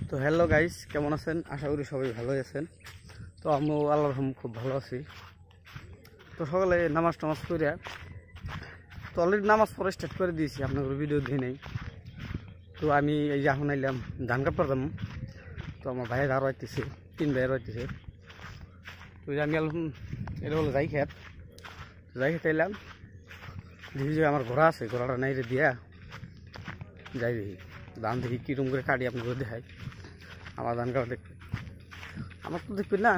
তো hello guys, কেমন আছেন? আশা করি সবাই ভালোই আছেন। তো আমিও আল্লাহর রহমতে খুব ভালো আছি। তো সকালে নামাজ টামাজ করে তো অলরেডি নামাজ পড়া স্টার্ট করে দিয়েছি, আপনাদের ভিডিও দিয়ে নেই। তো আমি এই যে এখন আইলাম ধান কাটতে যাবো। তো আমার ভাইয়ের আরও আইতেছে, 3 ভাইয়েরও আইতেছে। তো আমি এলাম, এটা হলো যাই খেতে এলাম। দেখি যে আমার ঘোড়া আছে, ঘোড়াটা নাই রে দিয়া যাই দেখি ধান দেখি কীরকম করে কাটি, আপনাদের দেখাই। আমার ধান কাটা দেখবেন, আমার তো দেখবেন না,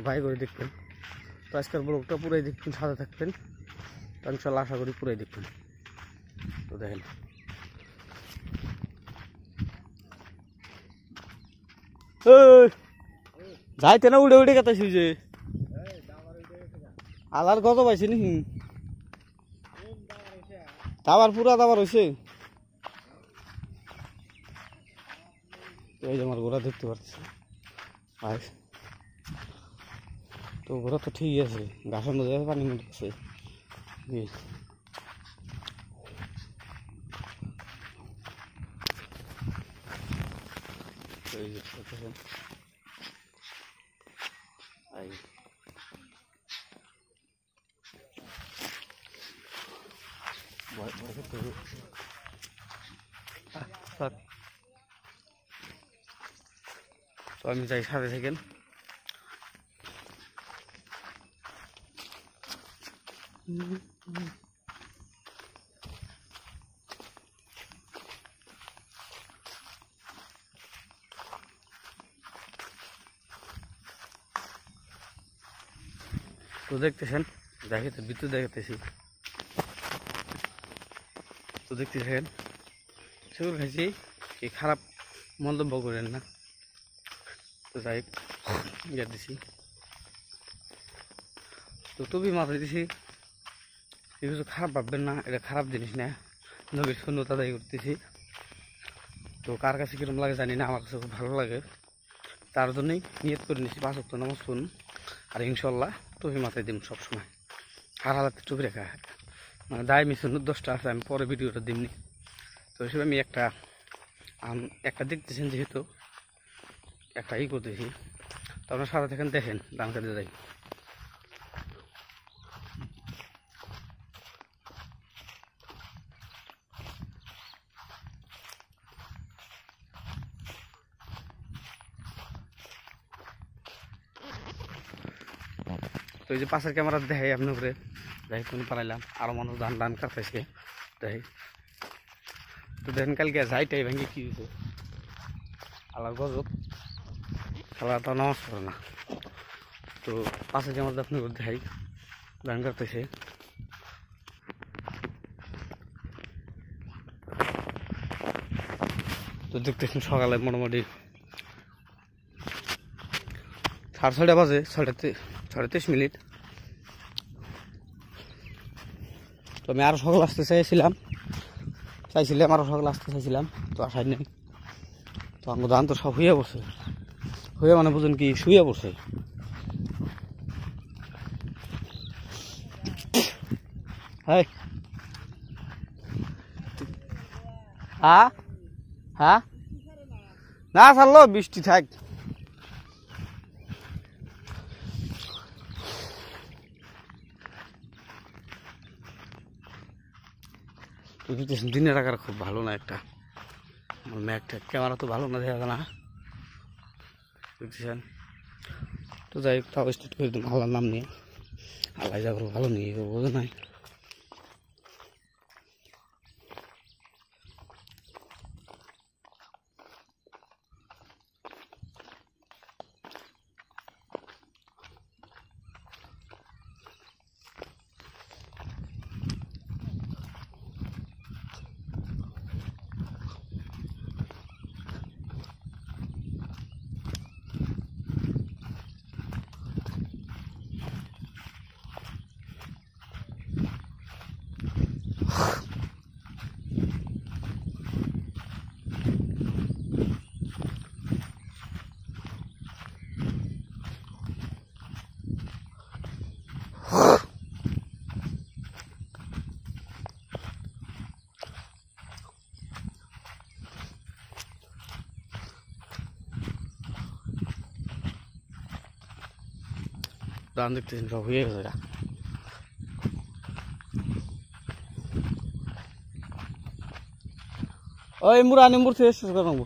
ভাই করে দেখবেন। তো আজকের ব্লগটা পুরাই দেখবেন, সাথে থাকবেন। তো ইনশাল্লাহ আশা করি পুরাই দেখবেন। তো দেখেন যাইতে না, উড়ে উড়ে কথা শুইছে আলার কত পাইছে নি দাবার, পুরা দাবার হয়েছে। এই যে আমার ঘোড়া দেখতে পাচ্ছি ভাই। তো ঘোড়া তো ঠিকই আছে, ঘাসের মধ্যে পানির মধ্যে আছে। তো আমি যাই, সাথে থাকেন। তো দেখতেছেন, দেখাতে বিদ্যুৎ দেখাতেছি। তো দেখতেছেন সেগুলো খাইছি, কি খারাপ মন্তব্য করেন না। তো যাই ইয়ে দিছি, তো টুপি মাথায় দিছি, কিছু খারাপ ভাববেন না, এটা খারাপ জিনিস না, নবীর শূন্যতা দায়ী করতেছি। তো কার কাছে কিরকম লাগে জানি না, আমার কাছে খুব ভালো লাগে। তার জন্যই নিয়ত করে নিচ্ছি 5 ওয়াক্ত নামাজ পড়ুন, আর ইনশাল্লাহ টুপি মাথায় দিন সবসময়। আর হালাতে টুপি রেখা, মানে দায় মিশন 10টা আছে, আমি পরে ভিডিওটা দিমনি। তো হিসেবে আমি একটা দেখতেছেন, যেহেতু একটা করতেছি। তো আপনার সাথে থাকেন, দেখেন ধান কাটতে যাই। তো এই যে পাশের ক্যামেরা দেখাই আপনার করে, যাই কোন পারাইলাম আরো মানুষ ধান কাটতেছে দেখি। তো দেখেন কালকে যাইটাই ভেঙে কি হয়েছে, আলার গজব, খেলাটা নামাজ পড়ে না। তো পাশের ক্যামেরা আপনার করে দেখাই, ধান কাটতেছে। তো দেখতেছেন সকালে মোটামুটি 6:30 বাজে, 6:23। তো আমি আরো সকাল আসতে চাইছিলাম আরো সকাল আসতে চাইছিলাম, তো আসাই নেই। তো আমার ধান তো সব হইয়া পড়ছে, হইয়া মানে বুঝুন কি শুয়ে পড়ছে। হ্যাঁ হ্যাঁ না ছাড়লো, বৃষ্টি থাক। দিনের আকার খুব ভালো না, একটা ম্যাকটা ক্যামেরা তো ভালো না, দেখা যায় না, বুঝছেন। তো যাই হোক, তাও স্টার্ট করে দিন আল্লাহর নাম নিয়ে। আল্লাহ যা করবো ভালো নিয়ে বোঝে নাই। ধান দেখতেছেন সব হয়ে গেছে গা। ওই মুরা নিম্বুর থেকে শেষ করে নেবো।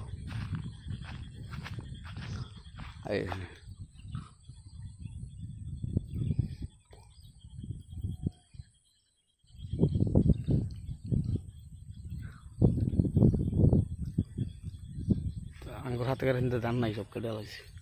আঙ্গুর হাতে করে ধান নাই সব কেটে লাগছে।